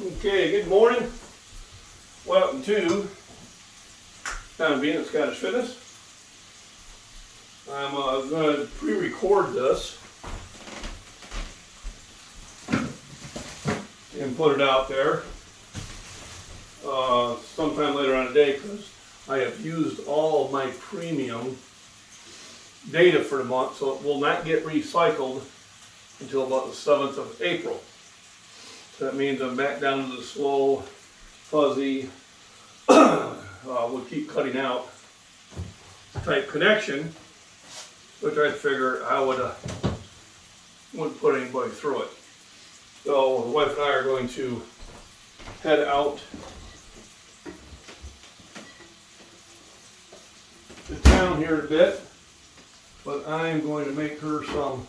Okay, good morning. Welcome to Tom Bean at Scottish Fitness. I'm going to pre-record this and put it out there sometime later on today because I have used all of my premium data for the month, so it will not get recycled until about the 7th of April. So that means I'm back down to the slow, fuzzy, we'll keep cutting out type connection, which I figure I wouldn't put anybody through it. So the wife and I are going to head out to town here in a bit, but I am going to make her some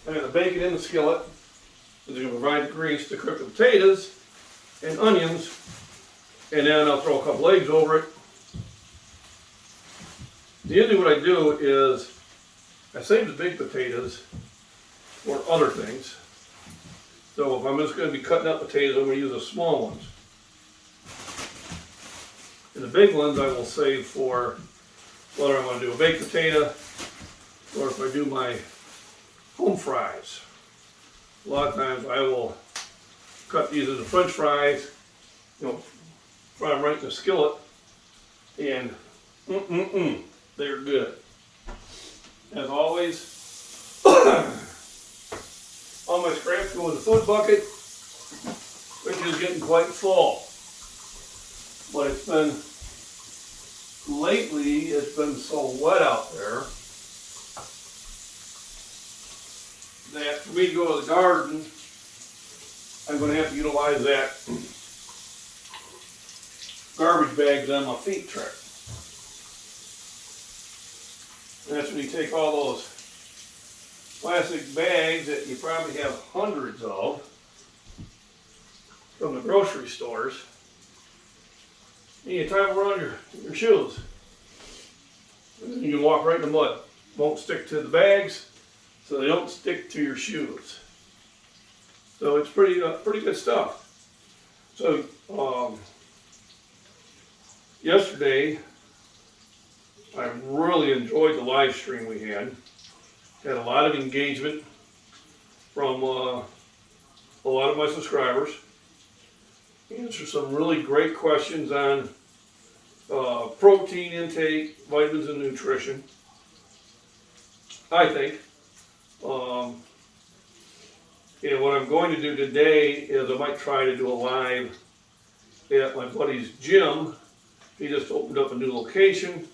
I'm going to bake it in the skillet. I'm going to provide the grease to cook the potatoes and onions, and then I'll throw a couple eggs over it. Usually what I do is I save the big potatoes for other things. So if I'm just going to be cutting up potatoes, I'm going to use the small ones. And the big ones I will save for whether I'm going to do a baked potato or if I do my home fries. A lot of times I will cut these into French fries, fry them right in the skillet, and they're good. As always, all my scraps go in the food bucket, which is getting quite full. But lately it's been so wet out there that for me to go to the garden, I'm going to have to utilize that garbage bag on my feed truck. And that's when you take all those plastic bags that you probably have hundreds of from the grocery stores, and you tie them around your shoes. And then you can walk right in the mud. Won't stick to the bags, so they don't stick to your shoes. So it's pretty good stuff. So yesterday, I really enjoyed the live stream we had. Had a lot of engagement from a lot of my subscribers. Answered some really great questions on protein intake, vitamins, and nutrition. I think. What I'm going to do today is I might try to do a live at my buddy's gym. He just opened up a new location.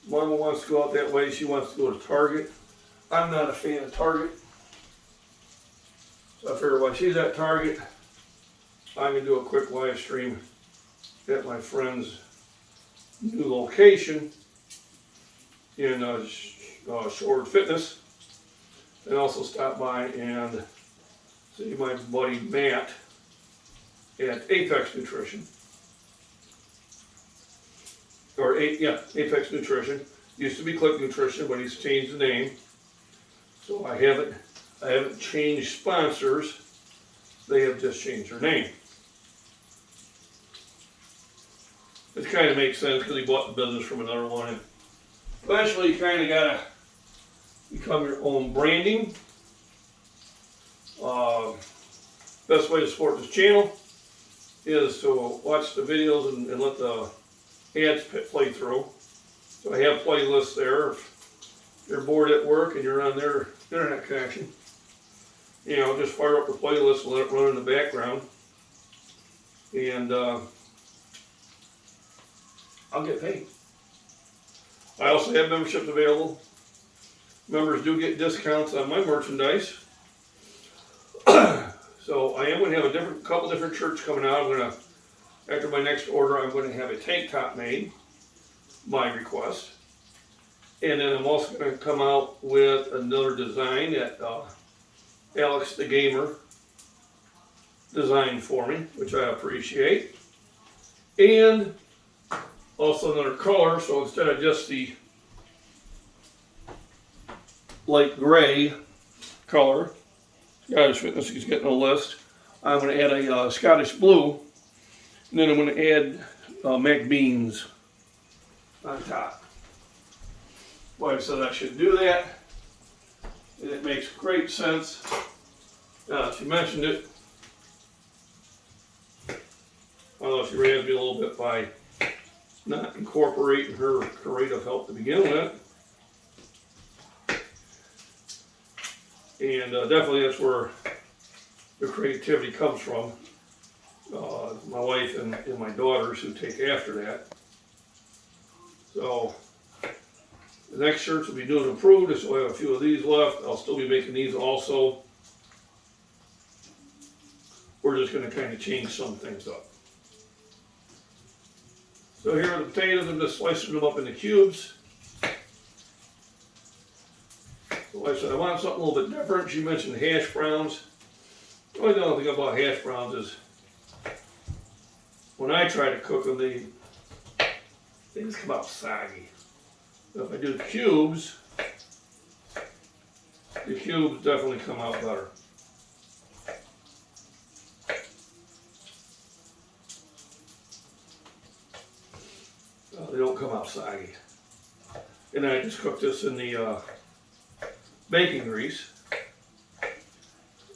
Mama wants to go out that way. She wants to go to Target. I'm not a fan of Target. So I figured while she's at Target, I'm going to do a quick live stream at my friend's new location in Shore Fitness. And also stop by and see my buddy Matt at Apex Nutrition. Apex Nutrition. Used to be Click Nutrition, but he's changed the name. So I haven't changed sponsors. They have just changed their name. It kind of makes sense because he bought the business from another one. And eventually you kind of got to become your own branding. Best way to support this channel is to watch the videos and let the ads play through. So I have playlists there. If you're bored at work and you're on their internet connection, just fire up the playlist and let it run in the background. And I'll get paid. I also have memberships available. Members do get discounts on my merchandise. So I am going to have a couple different shirts coming out. After my next order, I'm going to have a tank top made, by request. And then I'm also going to come out with another design that Alex the Gamer designed for me, which I appreciate. And also another color, so instead of just the light gray color, Scottish Fitness, he's getting a list. I'm going to add a Scottish Blue, and then I'm going to add McBeans on top. Wife said I should do that, and it makes great sense. She mentioned it. I don't know if she ran me a little bit by not incorporating her rate of help to begin with. And definitely that's where the creativity comes from. My wife and my daughters who take after that. So the next shirts will be new and improved. I still have a few of these left. I'll still be making these also. We're just going to kind of change some things up. So here are the potatoes. I'm just slicing them up into cubes. So I said I want something a little bit different. She mentioned hash browns. The only thing about hash browns is when I try to cook them, they just come out soggy. So if I do cubes, the cubes definitely come out better. They don't come out soggy. And then I just cook this in the baking grease.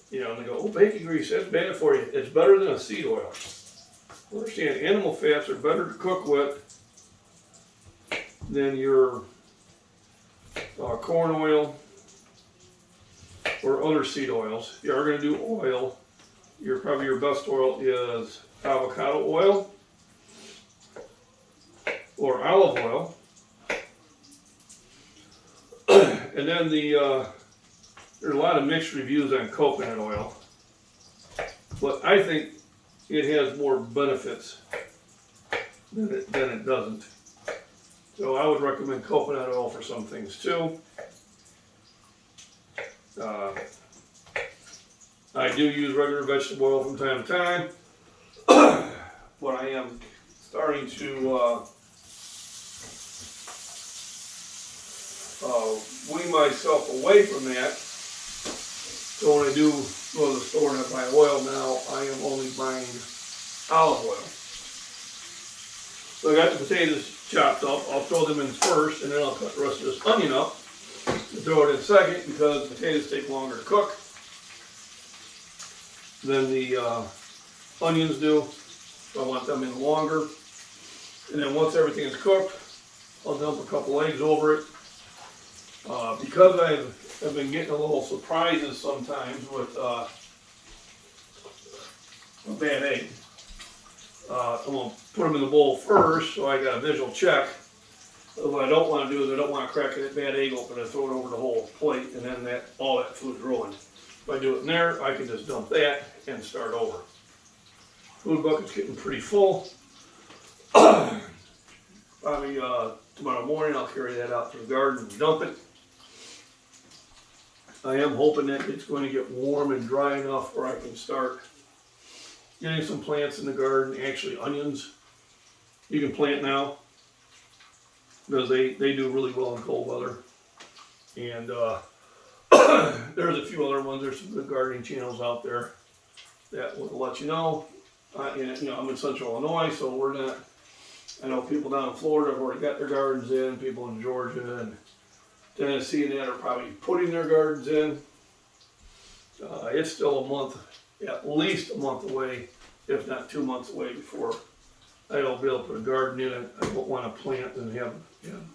You know, and they go, oh, baking grease, that's bad for you. It's better than a seed oil. Understand, animal fats are better to cook with than your corn oil or other seed oils. If you are going to do oil, probably your best oil is avocado oil or olive oil. And then there's a lot of mixed reviews on coconut oil, but I think it has more benefits than it doesn't. So I would recommend coconut oil for some things too. I do use regular vegetable oil from time to time, but I am starting to wean myself away from that. So when I do go to the store and I buy oil now, I am only buying olive oil. So I got the potatoes chopped up. I'll throw them in first, and then I'll cut the rest of this onion up and throw it in second because potatoes take longer to cook than the onions do. So I want them in longer. And then once everything is cooked, I'll dump a couple eggs over it. Because I've been getting a little surprises sometimes with a bad egg. I'm going to put them in the bowl first so I got a visual check. What I don't want to do is I don't want to crack that bad egg open and throw it over the whole plate and then all that food's ruined. If I do it in there, I can just dump that and start over. Food bucket's getting pretty full. Probably tomorrow morning I'll carry that out to the garden and dump it. I am hoping that it's going to get warm and dry enough where I can start getting some plants in the garden, actually onions. You can plant now because they do really well in cold weather. And there's a few other ones. There's some good gardening channels out there that will let you know. And, I'm in Central Illinois, so we're not. I know people down in Florida have already got their gardens in. People in Georgia and Tennessee and that are probably putting their gardens in. It's still a month, at least a month away, if not 2 months away before I'll be able to put a garden in. I don't want to plant and have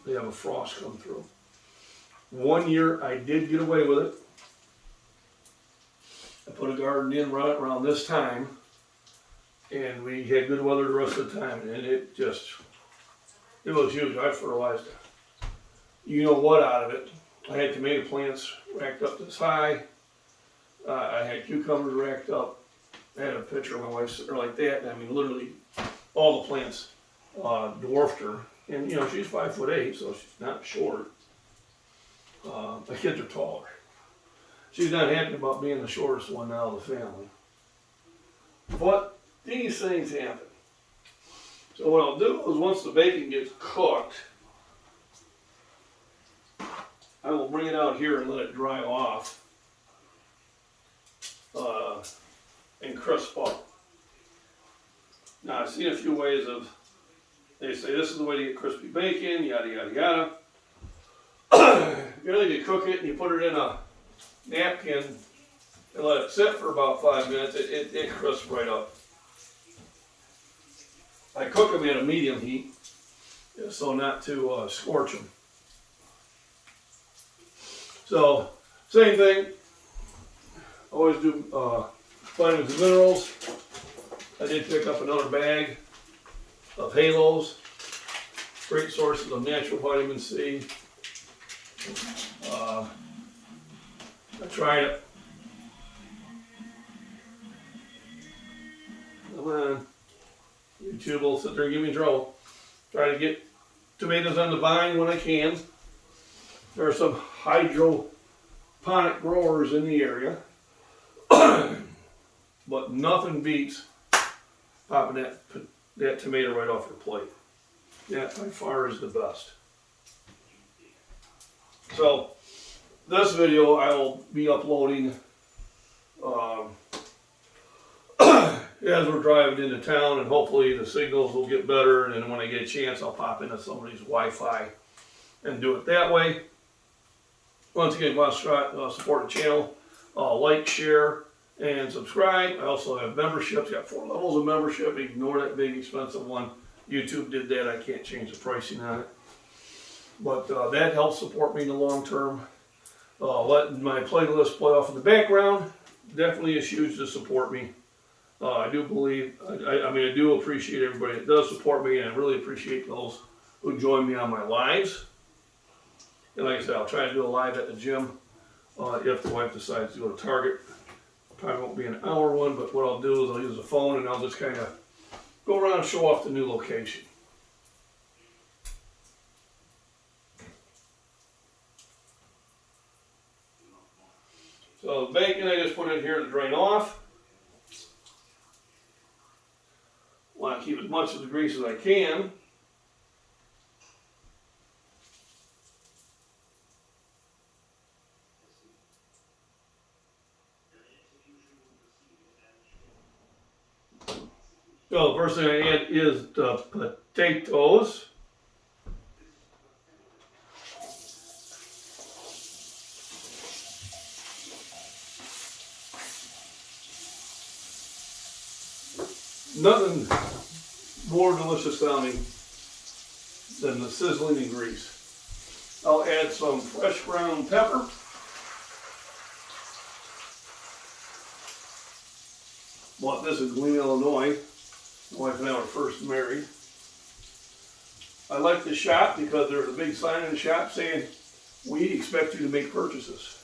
a frost come through. One year I did get away with it. I put a garden in right around this time, and we had good weather the rest of the time, and it was huge. I fertilized it. You know what out of it. I had tomato plants racked up this high. I had cucumbers racked up. I had a picture of my wife sitting there like that. And I mean, literally, all the plants dwarfed her. And, she's 5'8", so she's not short. My kids are taller. She's not happy about being the shortest one out of the family. But these things happen. So what I'll do is once the bacon gets cooked, I will bring it out here and let it dry off. and crisp up. Now I've seen a few ways of, they say this is the way to get crispy bacon, yada yada yada. You really cook it and you put it in a napkin and let it sit for about 5 minutes, it crisps right up. I cook them at a medium heat, so not to scorch them. So, same thing, always do vitamins and minerals. I did pick up another bag of Halos, great sources of natural vitamin C. I tried it. Come on, YouTube will sit there and give me trouble. Try to get tomatoes on the vine when I can. There are some hydroponic growers in the area, but nothing beats popping that tomato right off your plate. That by far is the best. So this video I will be uploading as we're driving into town, and hopefully the signals will get better, and then when I get a chance I'll pop into somebody's Wi-Fi and do it that way. Once again, want to support the channel, like, share, and subscribe. I also have memberships, got 4 levels of membership. Ignore that big expensive one. YouTube did that, I can't change the pricing on it. But that helps support me in the long term. Letting my playlist play off in the background definitely is huge to support me. I do believe, I mean, I do appreciate everybody that does support me, and I really appreciate those who join me on my lives. And like I said, I'll try to do a live at the gym if the wife decides to go to Target. Probably won't be an hour one, but what I'll do is I'll use the phone and I'll just kind of go around and show off the new location. So the bacon I just put in here to drain off. Want to keep as much of the grease as I can. So the first thing I add is the potatoes. Nothing more delicious sounding than the sizzling in grease. I'll add some fresh ground pepper. Bought this in Galena, Illinois. My wife and I were first married. I like the shop because there's a big sign in the shop saying, "We expect you to make purchases."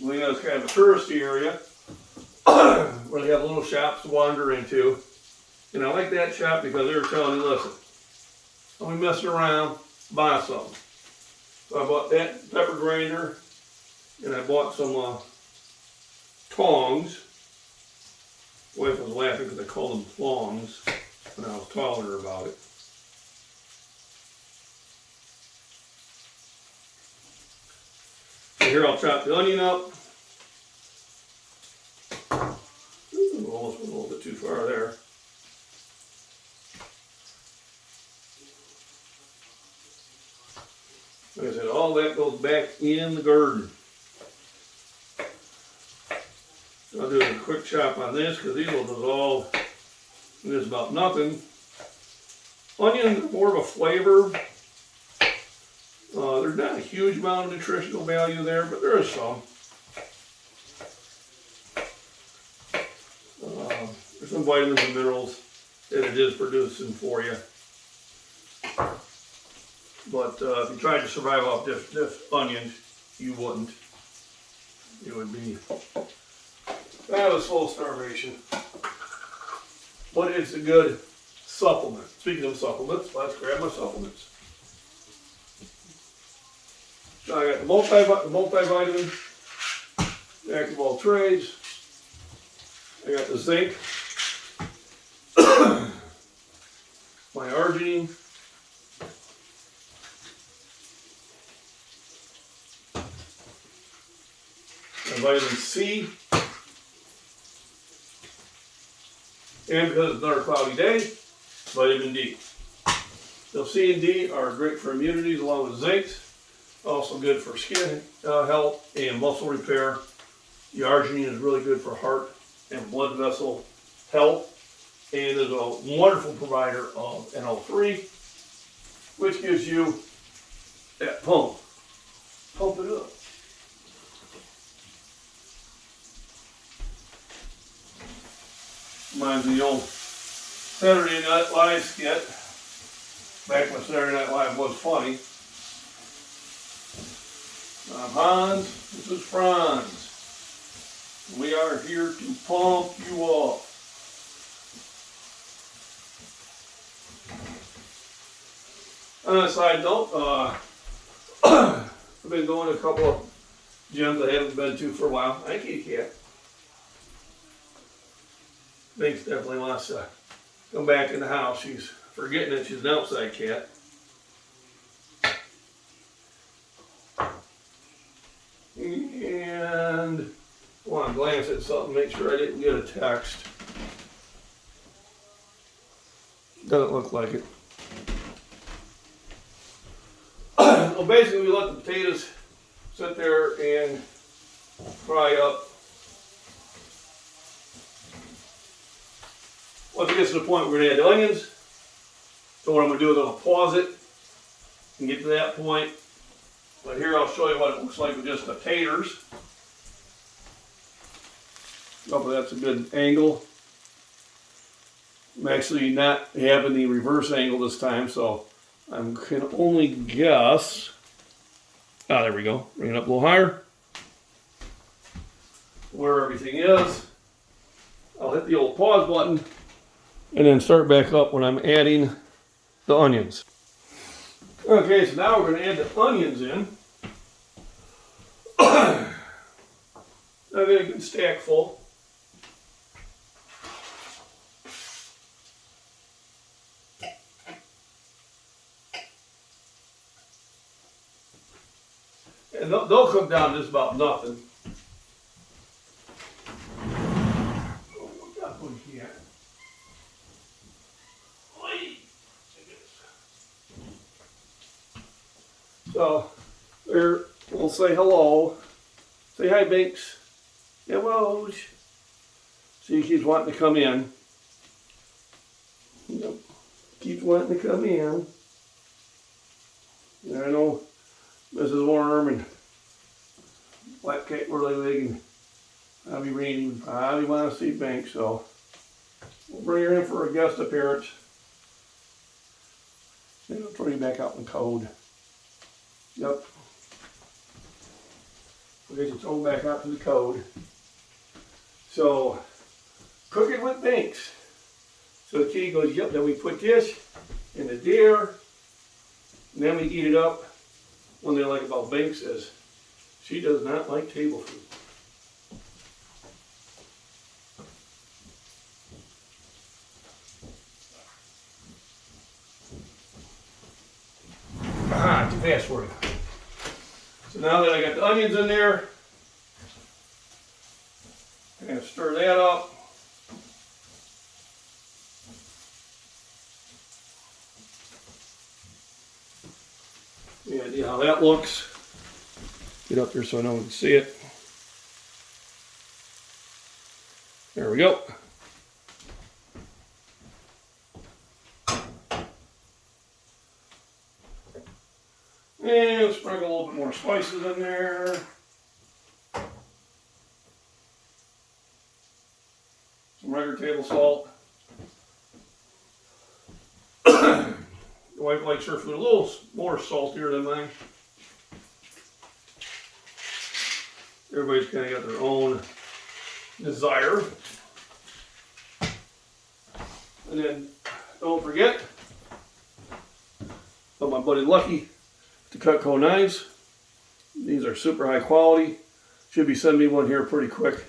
Galena is kind of a touristy area where they have little shops to wander into. And I like that shop because they were telling me, listen, don't be messing around, buy something. So I bought that pepper grinder, and I bought some tongs. My wife was laughing because I called them thongs when I was telling her about it. So here I'll chop the onion up. Ooh, almost went a little bit too far there. Like I said, all that goes back in the garden. I'll do a quick chop on this because these will dissolve in this about nothing. Onions are more of a flavor. There's not a huge amount of nutritional value there, but there is some. There's some vitamins and minerals that it is producing for you. But if you tried to survive off just onions, you wouldn't. It would be kind of a slow starvation. But it's a good supplement. Speaking of supplements, let's grab my supplements. So I got the multivitamin, the Active All Trades. I got the zinc, my arginine, vitamin C. And because it's another cloudy day, vitamin D. So C and D are great for immunities along with zinc. Also good for skin health and muscle repair. The arginine is really good for heart and blood vessel health. And is a wonderful provider of NO3, which gives you that pump. Pump it up. Reminds me of the old Saturday Night Live skit. Back when Saturday Night Live was funny. I'm Hans, this is Franz. We are here to pump you up. On a side note, I've been going to a couple of gyms I haven't been to for a while. Thank you, Cat. Binks definitely wants to come back in the house. She's forgetting that she's an outside cat. And I want to glance at something, make sure I didn't get a text. Doesn't look like it. Well, basically, we let the potatoes sit there and fry up. Once it gets to the point where we're going to add the onions, so what I'm going to do is I'm going to pause it and get to that point. But here I'll show you what it looks like with just the taters. Hopefully that's a good angle. I'm actually not having the reverse angle this time, so I can only guess. Ah, there we go. Bring it up a little higher. Where everything is. I'll hit the old pause button and then start back up when I'm adding the onions. Okay, so now we're going to add the onions in. I've got a good stack full. And they'll cook down just about nothing. Oh, we got one here. So, there, we'll say hello. Say hi, Binks. Hello. See, he keeps wanting to come in. Yep. Keeps wanting to come in. And I know Mrs. Worm and Black Cat Whirlywig and Abby Rainey would probably want to see Binks, so we'll bring her in for a guest appearance. Then I'll throw you back out in the code. Yep. We'll get you thrown back out to the code. So, cooking with Binks. So the kitty goes, yep, then we put this in the deer, and then we eat it up. One thing I like about Binks is she does not like table food. Ah, too fast for you. So now that I got the onions in there, I'm going to stir that up. Any idea how that looks? Get up there so I know we can see it. There we go. And sprinkle a little bit more spices in there. Some regular table salt. The wife likes her food a little more saltier than mine. Everybody's kind of got their own desire. And then don't forget about my buddy Lucky to Cutco knives. These are super high quality. Should be sending me one here pretty quick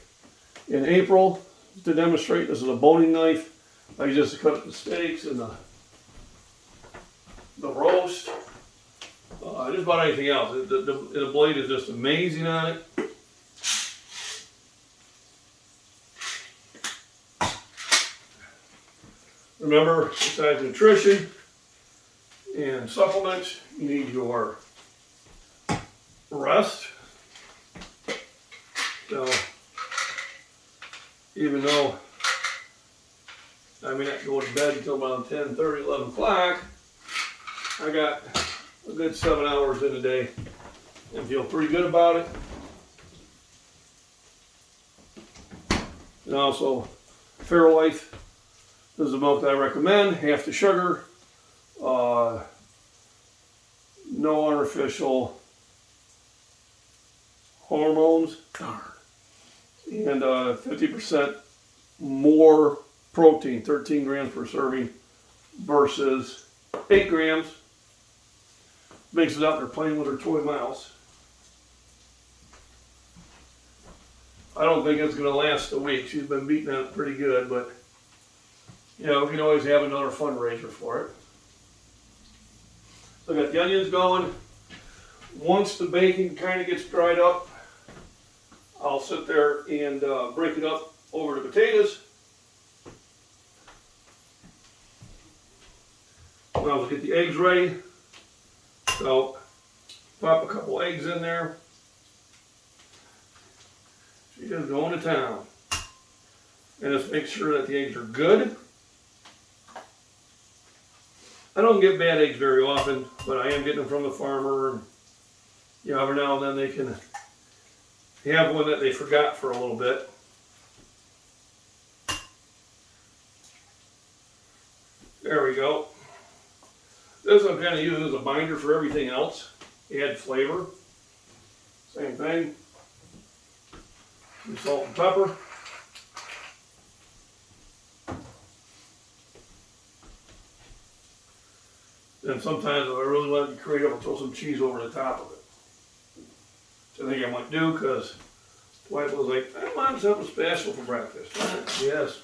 in April to demonstrate. This is a boning knife. I use this to cut up the steaks and the roast. Just about anything else. The blade is just amazing on it. Remember, besides nutrition and supplements, you need your rest. So, even though I may not go to bed until around 10:30, 11 o'clock, I got a good 7 hours in a day and feel pretty good about it. And also, Fairlife is the milk that I recommend, half the sugar, no artificial hormones, and 50% more protein, 13 grams per serving versus 8 grams. Makes it out there playing with her toy mouse. I don't think it's going to last a week. She's been beating on it pretty good, but you know, we can always have another fundraiser for it. So I got the onions going. Once the bacon kind of gets dried up, I'll sit there and break it up over the potatoes. I'll get the eggs ready. So pop a couple eggs in there. She is going to town. And just make sure that the eggs are good. I don't get bad eggs very often, but I am getting them from the farmer. And you know, every now and then they can have one that they forgot for a little bit. There we go. This I'm kind of using as a binder for everything else. Add flavor. Same thing. Some salt and pepper. And sometimes if I really want to be creative, I'll throw some cheese over the top of it. Which I think I might do because the wife was like, I want something special for breakfast. Yes.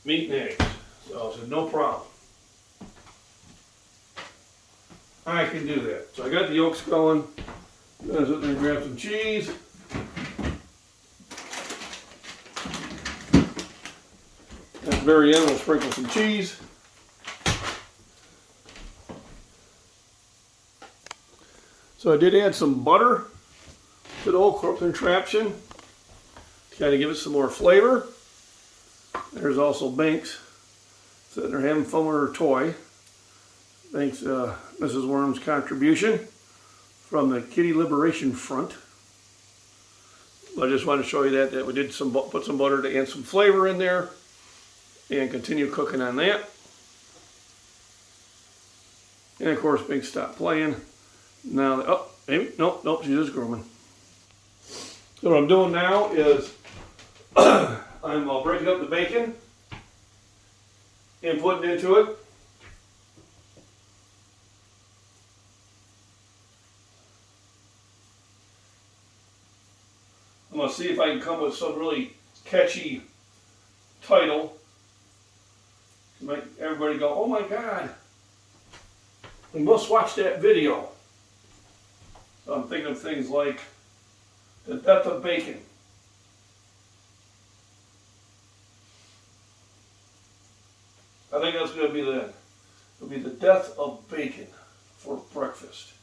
Meat and eggs. So I said, no problem. I can do that. So I got the yolks going. Then I sit there and grab some cheese. At the very end, we'll sprinkle some cheese. So I did add some butter to the whole contraption to kind of give it some more flavor. There's also Banks sitting there having fun with her toy. Thanks Mrs. Worm's contribution from the Kitty Liberation Front. I just want to show you that we did put some butter to add some flavor in there and continue cooking on that. And of course, Banks stopped playing. Now, oh, maybe, nope, she's just grooming. So what I'm doing now is I'm breaking up the bacon and putting it into it. I'm going to see if I can come with some really catchy title to make everybody go, oh my God, we must watch that video. So I'm thinking of things like The Death of Bacon. I think that's going to be the death of bacon for breakfast.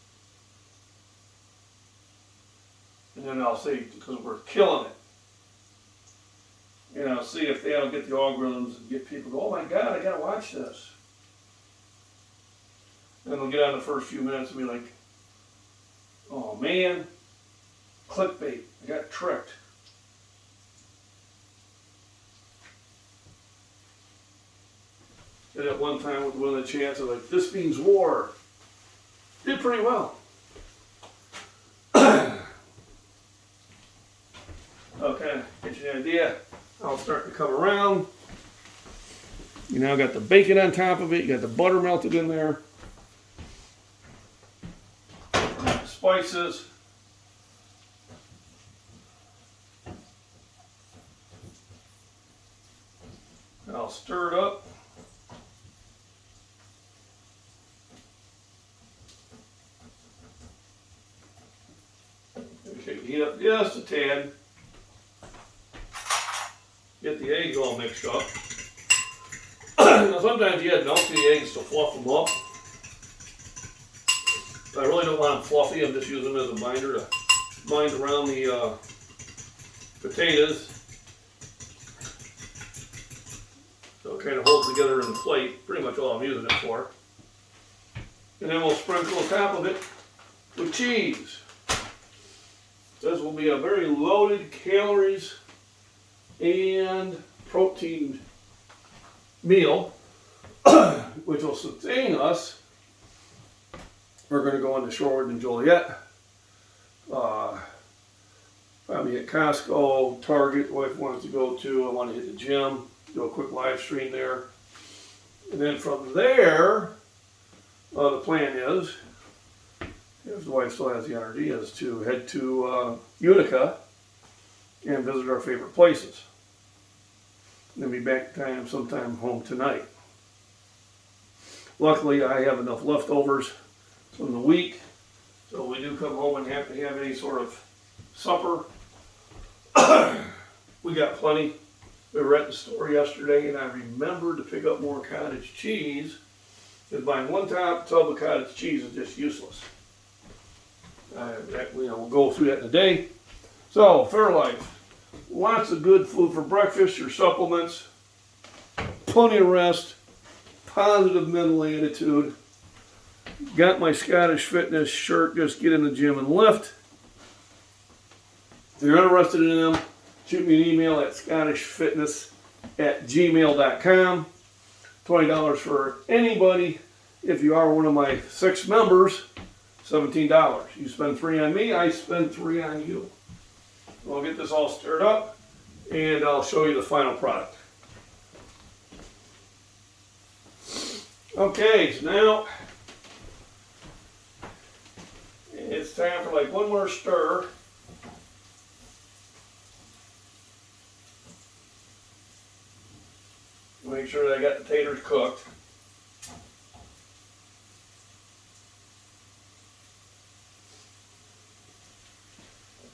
And then I'll say, because we're killing it. You know, see if they don't get the algorithms and get people to go, oh my God, I got to watch this. And they'll get on the first few minutes and be like, oh man, clickbait, I got tricked. And at one time with one of the chats, I was like, this means war. Did pretty well. Okay, get you the idea. I'll start to come around. You now got the bacon on top of it. You got the butter melted in there. Spices. I'll stir it up. Okay, heat up just a tad. Get the eggs all mixed up. Sometimes you add milk to the eggs to fluff them up. I really don't want them fluffy. I'm just using them as a binder to bind around the potatoes. So it kind of holds together in the plate. Pretty much all I'm using it for. And then we'll sprinkle the top of it with cheese. This will be a very loaded calories and protein meal, which will sustain us. We're going to go into Shorewood and Joliet, probably at Costco, Target, wife wants to go to. I want to hit the gym, do a quick live stream there. And then from there, the plan is, if the wife still has the energy, is to head to Utica and visit our favorite places. And then be back sometime home tonight. Luckily, I have enough leftovers from the week, so we do come home and have to have any sort of supper. We got plenty. We were at the store yesterday, and I remembered to pick up more cottage cheese, because buying one tub of cottage cheese is just useless. We'll go through that in a day. So, Fairlife, lots of good food for breakfast, your supplements, plenty of rest, positive mental attitude. Got my Scottish Fitness shirt, just get in the gym and lift. If you're interested in them, shoot me an email at scottishfitness@gmail.com. $20 for anybody. If you are one of my 6 members, $17. You spend $3 on me, I spend $3 on you. I'll get this all stirred up and I'll show you the final product. Okay, so now it's time for like one more stir. Make sure that I got the taters cooked.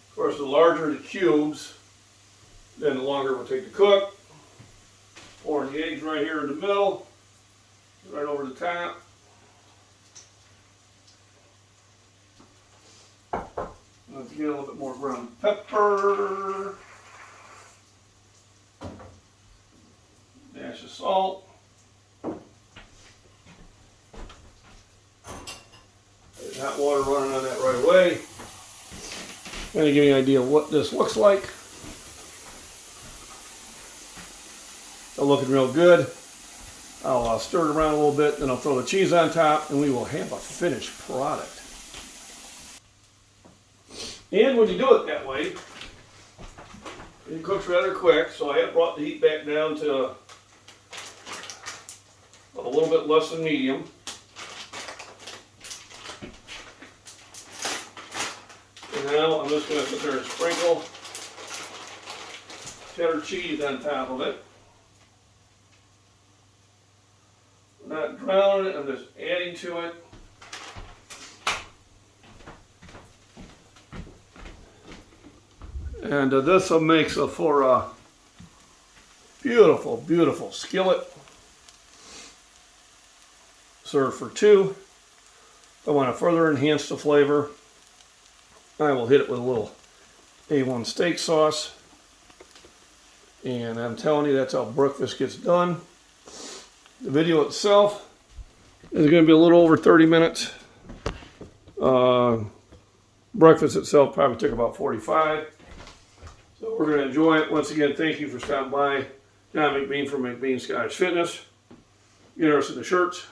Of course, the larger the cubes, then the longer it will take to cook. Pouring the eggs right here in the middle, right over the top. Let's get a little bit more ground pepper. Dash of salt. There's hot water running on that right away. Kind of give you an idea of what this looks like. It's looking real good. I'll stir it around a little bit, then I'll throw the cheese on top, and we will have a finished product. And when you do it that way, it cooks rather quick, so I have brought the heat back down to a little bit less than medium. And now I'm just going to sit there and sprinkle cheddar cheese on top of it. I'm not drowning it, I'm just adding to it. And this makes for a beautiful, beautiful skillet. Serve for 2. If I want to further enhance the flavor, I will hit it with a little A1 steak sauce. And I'm telling you, that's how breakfast gets done. The video itself is going to be a little over 30 minutes. Breakfast itself probably took about 45. So we're going to enjoy it. Once again, thank you for stopping by. John McBean from McBean Scottish Fitness. If you're interested in the shirts,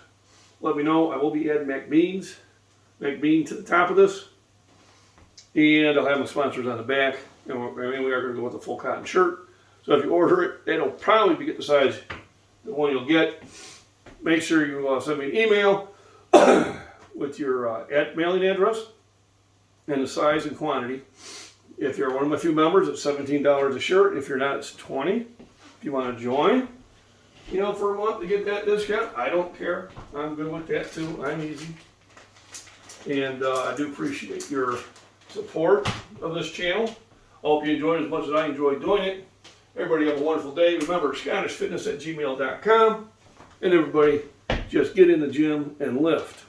let me know. I will be adding McBean to the top of this. And I'll have my sponsors on the back. And we are going to go with a full cotton shirt. So if you order it, it'll probably be the size, the one you'll get. Make sure you send me an email with your mailing address and the size and quantity. If you're one of my few members, it's $17 a shirt. If you're not, it's $20. If you want to join, for a month to get that discount, I don't care. I'm good with that too. I'm easy. And I do appreciate your support of this channel. I hope you enjoyed it as much as I enjoyed doing it. Everybody have a wonderful day. Remember, scottishfitness@gmail.com. and everybody just get in the gym and lift.